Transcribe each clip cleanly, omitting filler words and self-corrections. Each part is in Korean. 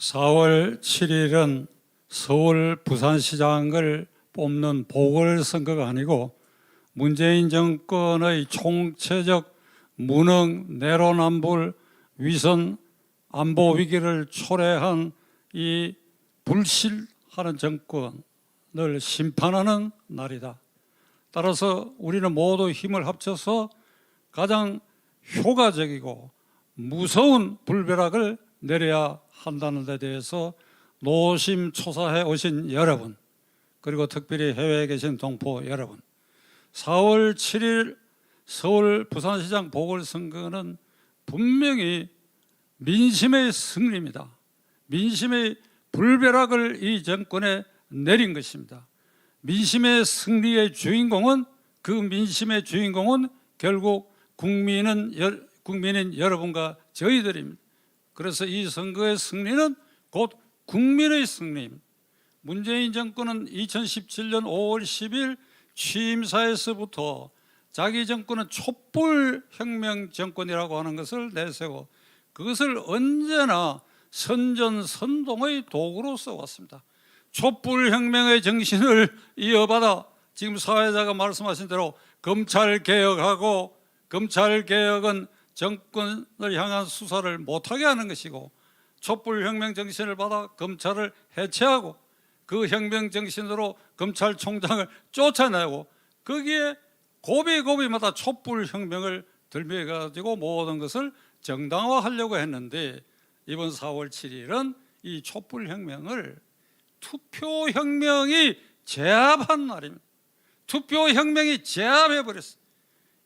4월 7일은 서울 부산시장을 뽑는 보궐선거가 아니고 문재인 정권의 총체적 무능, 내로남불, 위선, 안보 위기를 초래한 이 불실하는 정권을 심판하는 날이다. 따라서 우리는 모두 힘을 합쳐서 가장 효과적이고 무서운 불벼락을 내려야 한다는 데 대해서 노심초사해 오신 여러분, 그리고 특별히 해외에 계신 동포 여러분, 4월 7일 서울 부산시장 보궐선거는 분명히 민심의 승리입니다. 민심의 불벼락을 이 정권에 내린 것입니다. 민심의 승리의 주인공은, 그 민심의 주인공은 결국 국민인 여러분과 저희들입니다. 그래서 이 선거의 승리는 곧 국민의 승리입니다. 문재인 정권은 2017년 5월 10일 취임사에서부터 자기 정권은 촛불혁명 정권이라고 하는 것을 내세우고 그것을 언제나 선전선동의 도구로 써왔습니다. 촛불혁명의 정신을 이어받아 지금 사회자가 말씀하신 대로 검찰개혁하고, 검찰개혁은 정권을 향한 수사를 못하게 하는 것이고, 촛불혁명 정신을 받아 검찰을 해체하고 그 혁명 정신으로 검찰총장을 쫓아내고 거기에 고비고비마다 촛불혁명을 들매가지고 모든 것을 정당화하려고 했는데, 이번 4월 7일은 이 촛불혁명을 투표혁명이 제압한 날입니다. 투표혁명이 제압해버렸어요.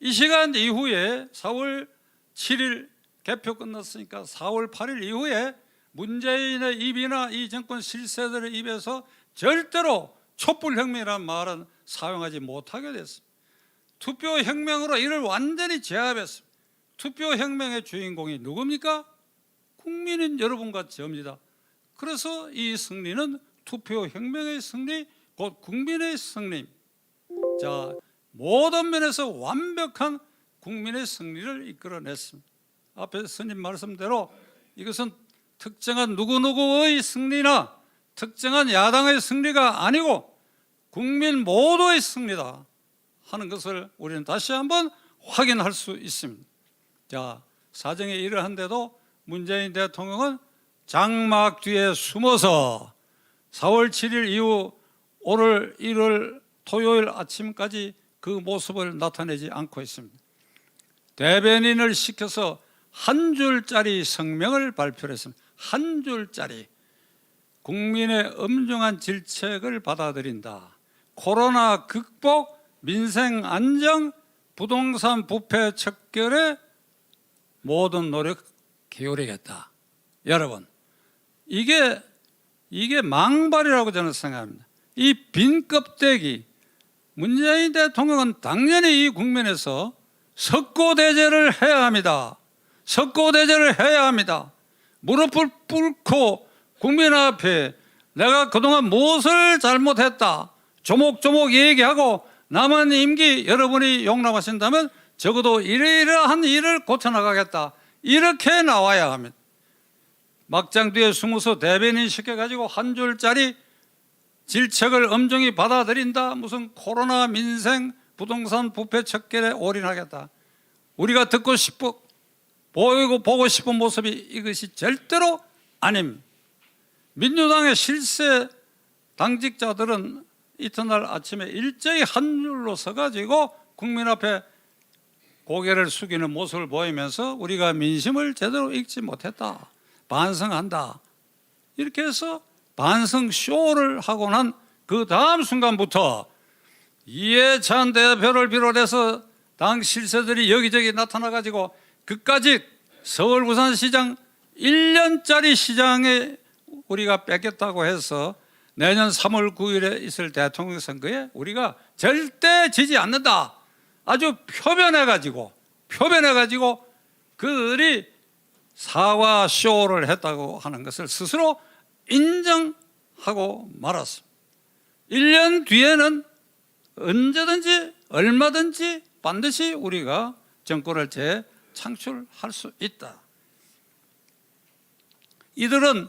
이 시간 이후에 4월 7일 개표 끝났으니까 4월 8일 이후에 문재인의 입이나 이 정권 실세들의 입에서 절대로 촛불혁명이라는 말은 사용하지 못하게 됐습니다. 투표혁명으로 이를 완전히 제압했습니다. 투표혁명의 주인공이 누굽니까? 국민인 여러분과 저입니다. 그래서 이 승리는 투표혁명의 승리, 곧 국민의 승리입니다. 자, 모든 면에서 완벽한 국민의 승리를 이끌어냈습니다. 앞에 스님 말씀대로 이것은 특정한 누구누구의 승리나 특정한 야당의 승리가 아니고 국민 모두의 승리다 하는 것을 우리는 다시 한번 확인할 수 있습니다. 자, 사정이 이러한데도 문재인 대통령은 장막 뒤에 숨어서 4월 7일 이후 오늘 1월 토요일 아침까지 그 모습을 나타내지 않고 있습니다. 대변인을 시켜서 한 줄짜리 성명을 발표했습니다. 한 줄짜리. 국민의 엄중한 질책을 받아들인다. 코로나 극복, 민생 안정, 부동산 부패 척결에 모든 노력 기울이겠다. 여러분, 이게 망발이라고 저는 생각합니다. 이 빈 껍데기, 문재인 대통령은 당연히 이 국면에서 석고대죄를 해야 합니다. 석고대죄를 해야 합니다. 무릎을 꿇고 국민 앞에 내가 그동안 무엇을 잘못했다 조목조목 얘기하고 남은 임기 여러분이 용납하신다면 적어도 이러이러한 일을 고쳐나가겠다, 이렇게 나와야 합니다. 막장 뒤에 숨어서 대변인 시켜가지고 한 줄짜리 질책을 엄중히 받아들인다, 무슨 코로나, 민생, 부동산 부패 척결에 올인하겠다, 우리가 듣고 싶고 보고 싶은 모습이 이것이 절대로 아닙니다. 민주당의 실세 당직자들은 이튿날 아침에 일제히 한 줄로 서가지고 국민 앞에 고개를 숙이는 모습을 보이면서 우리가 민심을 제대로 읽지 못했다, 반성한다, 이렇게 해서 반성 쇼를 하고 난 그 다음 순간부터 이해찬 대표를 비롯해서 당 실세들이 여기저기 나타나가지고 그까지 서울 부산시장 1년짜리 시장에 우리가 뺏겼다고 해서 내년 3월 9일에 있을 대통령 선거에 우리가 절대 지지 않는다, 아주 표변해가지고 그들이 사과 쇼를 했다고 하는 것을 스스로 인정하고 말았습니다. 1년 뒤에는 언제든지 얼마든지 반드시 우리가 정권을 재창출할 수 있다. 이들은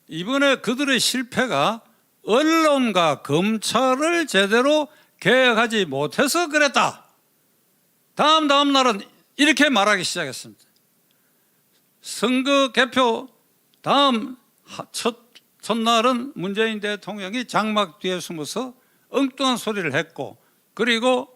이번에 그들의 실패가 언론과 검찰을 제대로 개혁하지 못해서 그랬다. 다음 날은 이렇게 말하기 시작했습니다. 선거 개표 다음 첫날은 문재인 대통령이 장막 뒤에 숨어서 엉뚱한 소리를 했고, 그리고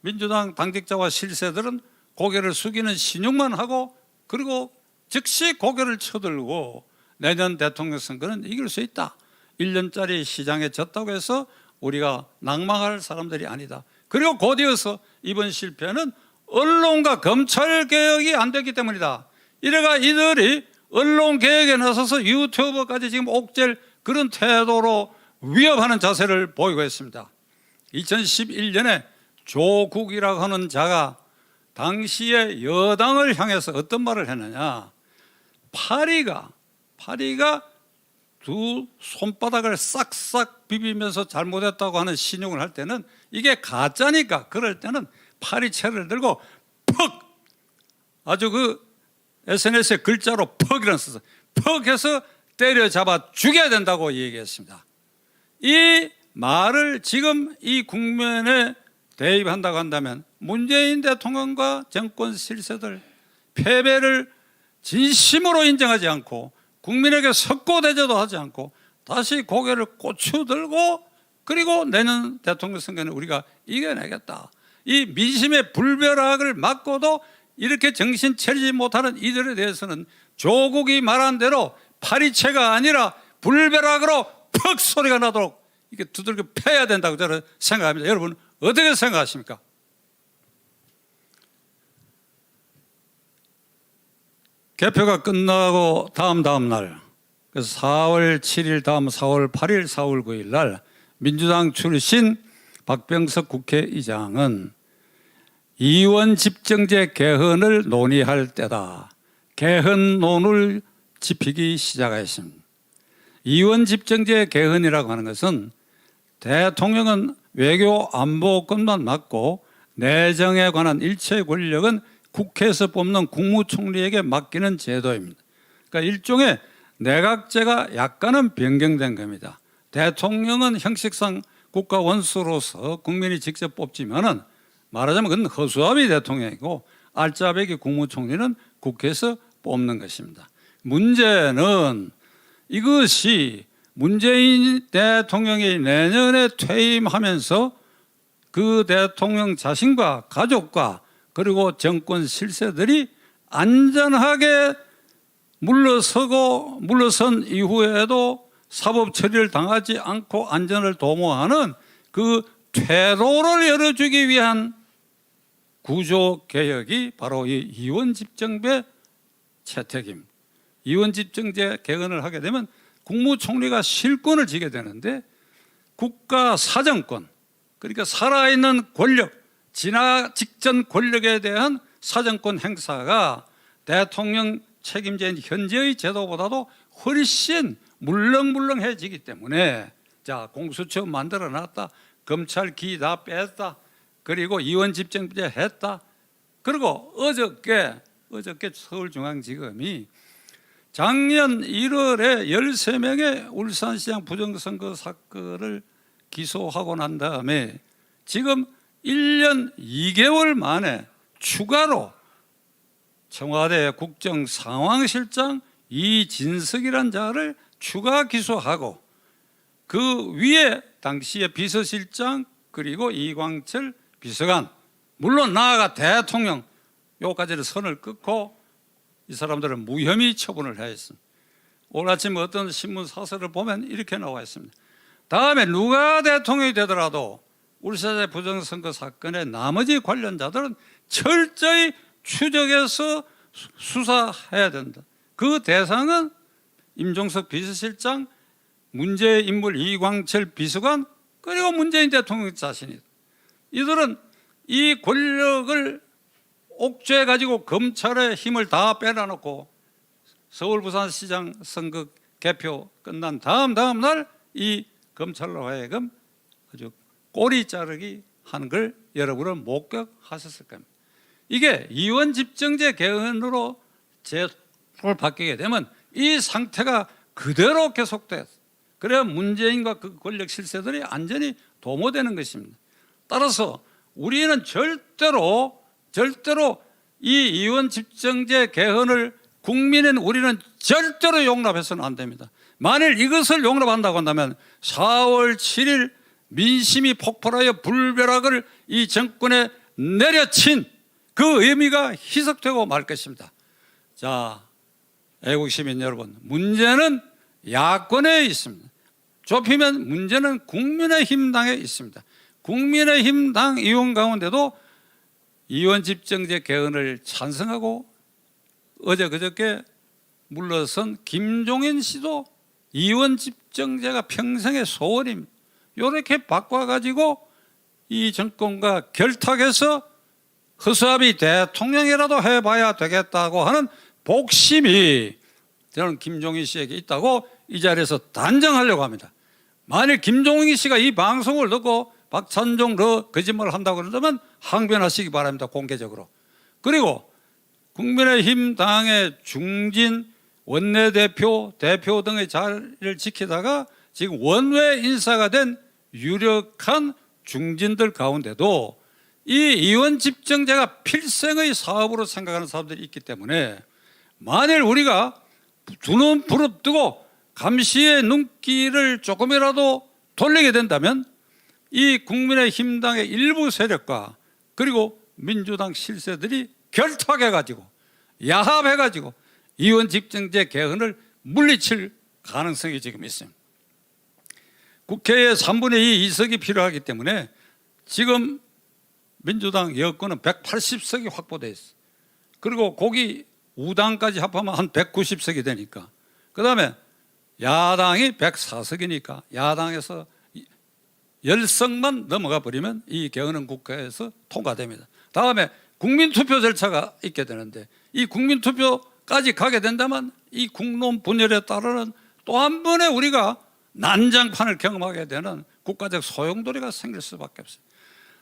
민주당 당직자와 실세들은 고개를 숙이는 신용만 하고, 그리고 즉시 고개를 쳐들고 내년 대통령 선거는 이길 수 있다. 1년짜리 시장에 졌다고 해서 우리가 낭망할 사람들이 아니다. 그리고 곧이어서 이번 실패는 언론과 검찰 개혁이 안 됐기 때문이다. 이래가 이들이 언론 개혁에 나서서 유튜버까지 지금 옥죄일 그런 태도로 위협하는 자세를 보이고 있습니다. 2011년에 조국이라고 하는 자가 당시에 여당을 향해서 어떤 말을 했느냐. 파리가 두 손바닥을 싹싹 비비면서 잘못했다고 하는 신용을 할 때는 이게 가짜니까, 그럴 때는 파리채를 들고 퍽, 아주 그 SNS에 글자로 퍽이라는 써서 퍽 해서 때려잡아 죽여야 된다고 얘기했습니다. 이 말을 지금 이 국면에 대입한다고 한다면 문재인 대통령과 정권 실세들 패배를 진심으로 인정하지 않고 국민에게 석고대죄도 하지 않고 다시 고개를 고추들고, 그리고 내년 대통령 선거는 우리가 이겨내겠다. 이 민심의 불벼락을 맞고도 이렇게 정신 차리지 못하는 이들에 대해서는 조국이 말한 대로 파리채가 아니라 불벼락으로 퍽 소리가 나도록 이렇게 두들겨 패야 된다고 저는 생각합니다. 여러분 어떻게 생각하십니까? 개표가 끝나고 다음 날, 그래서 4월 7일 다음 4월 8일 4월 9일 날 민주당 출신 박병석 국회의장은 이원 집정제 개헌을 논의할 때다. 개헌론을 짚기 시작했습니다. 이원 집정제 개헌이라고 하는 것은 대통령은 외교 안보권만 맡고 내정에 관한 일체 권력은 국회에서 뽑는 국무총리에게 맡기는 제도입니다. 그러니까 일종의 내각제가 약간은 변경된 겁니다. 대통령은 형식상 국가 원수로서 국민이 직접 뽑지만은 말하자면 그건 허수아비 대통령이고 알짜배기 국무총리는 국회에서 뽑는 것입니다. 문제는 이것이 문재인 대통령이 내년에 퇴임하면서 그 대통령 자신과 가족과 그리고 정권 실세들이 안전하게 물러선 이후에도 사법 처리를 당하지 않고 안전을 도모하는 그 퇴로를 열어주기 위한 구조개혁이 바로 이 이원집정제 채택입니다. 이원집정제 개헌을 하게 되면 국무총리가 실권을 지게 되는데 국가 사정권, 그러니까 살아있는 권력, 진화 직전 권력에 대한 사정권 행사가 대통령 책임제인 현재의 제도보다도 훨씬 물렁물렁해지기 때문에, 자, 공수처 만들어놨다, 검찰 기 다 뺐다, 그리고 이원집정제 했다. 그리고 어저께 서울중앙지검이 작년 1월에 13명의 울산시장 부정선거 사건을 기소하고 난 다음에 지금 1년 2개월 만에 추가로 청와대 국정상황실장 이진석이라는 자를 추가 기소하고 그 위에 당시의 비서실장 그리고 이광철 비서관, 물론 나아가 대통령 요까지는 선을 끊고 이 사람들은 무혐의 처분을 했습니다. 오늘 아침 어떤 신문 사설을 보면 이렇게 나와 있습니다. 다음에 누가 대통령이 되더라도 울산의 부정선거 사건의 나머지 관련자들은 철저히 추적해서 수사해야 된다. 그 대상은 임종석 비서실장, 문제의 인물 이광철 비서관, 그리고 문재인 대통령 자신이다. 이들은 이 권력을 옥죄해 가지고 검찰의 힘을 다 빼놔놓고 서울 부산시장 선거 개표 끝난 다음 날 이 검찰로 하여금 아주 꼬리 자르기 하는 걸 여러분은 목격하셨을 겁니다. 이게 이원 집정제 개헌으로 제도를 바뀌게 되면 이 상태가 그대로 계속돼서 그래야 문재인과 그 권력 실세들이 안전히 도모되는 것입니다. 따라서 우리는 절대로 이 의원 집정제 개헌을 국민인 우리는 절대로 용납해서는 안 됩니다. 만일 이것을 용납한다고 한다면 4월 7일 민심이 폭발하여 불벼락을 이 정권에 내려친 그 의미가 희석되고 말 것입니다. 자, 애국시민 여러분, 문제는 야권에 있습니다. 좁히면 문제는 국민의힘 당에 있습니다. 국민의힘 당 의원 가운데도 의원 집정제 개헌을 찬성하고 어제 그저께 물러선 김종인 씨도 의원 집정제가 평생의 소원입니다. 이렇게 바꿔가지고 이 정권과 결탁해서 허수아비 대통령이라도 해봐야 되겠다고 하는 복심이 저는 김종인 씨에게 있다고 이 자리에서 단정하려고 합니다. 만일 김종인 씨가 이 방송을 듣고 박찬종 너 거짓말을 한다고 그러면 항변하시기 바랍니다. 공개적으로. 그리고 국민의힘 당의 중진 원내대표, 대표 등의 자리를 지키다가 지금 원외 인사가 된 유력한 중진들 가운데도 이 의원 집정제가 필생의 사업으로 생각하는 사람들이 있기 때문에 만일 우리가 두 눈 부릅뜨고 감시의 눈길을 조금이라도 돌리게 된다면 이 국민의힘 당의 일부 세력과 그리고 민주당 실세들이 결탁해가지고 야합해가지고 의원 집정제 개헌을 물리칠 가능성이 지금 있습니다. 국회에 3분의 2 의석이 필요하기 때문에 지금 민주당 여권은 180석이 확보되어 있어요. 그리고 거기 우당까지 합하면 한 190석이 되니까 그 다음에 야당이 104석이니까 야당에서 10석만 넘어가 버리면 이 개헌은 국회에서 통과됩니다. 다음에 국민투표 절차가 있게 되는데 이 국민투표까지 가게 된다면 이 국론 분열에 따르는 또 한 번의 우리가 난장판을 경험하게 되는 국가적 소용돌이가 생길 수밖에 없어요.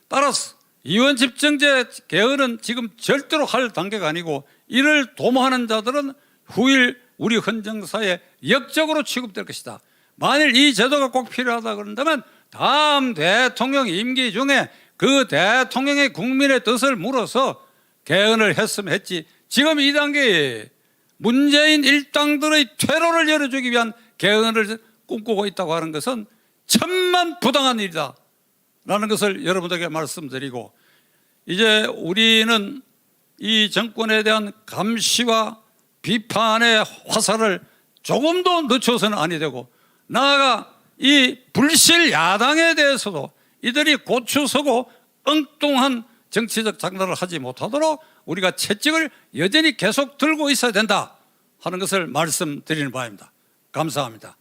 따라서 의원 집정제 개헌은 지금 절대로 할 단계가 아니고 이를 도모하는 자들은 후일 우리 헌정사에 역적으로 취급될 것이다. 만일 이 제도가 꼭 필요하다 그런다면 다음 대통령 임기 중에 그 대통령의 국민의 뜻을 물어서 개헌을 했으면 했지 지금 이 단계에 문재인 일당들의 퇴로를 열어주기 위한 개헌을 꿈꾸고 있다고 하는 것은 천만 부당한 일이다 라는 것을 여러분들에게 말씀드리고 이제 우리는 이 정권에 대한 감시와 비판의 화살을 조금도 늦춰서는 아니 되고 나아가 이 불실 야당에 대해서도 이들이 고추서고 엉뚱한 정치적 장난을 하지 못하도록 우리가 채찍을 여전히 계속 들고 있어야 된다 하는 것을 말씀드리는 바입니다. 감사합니다.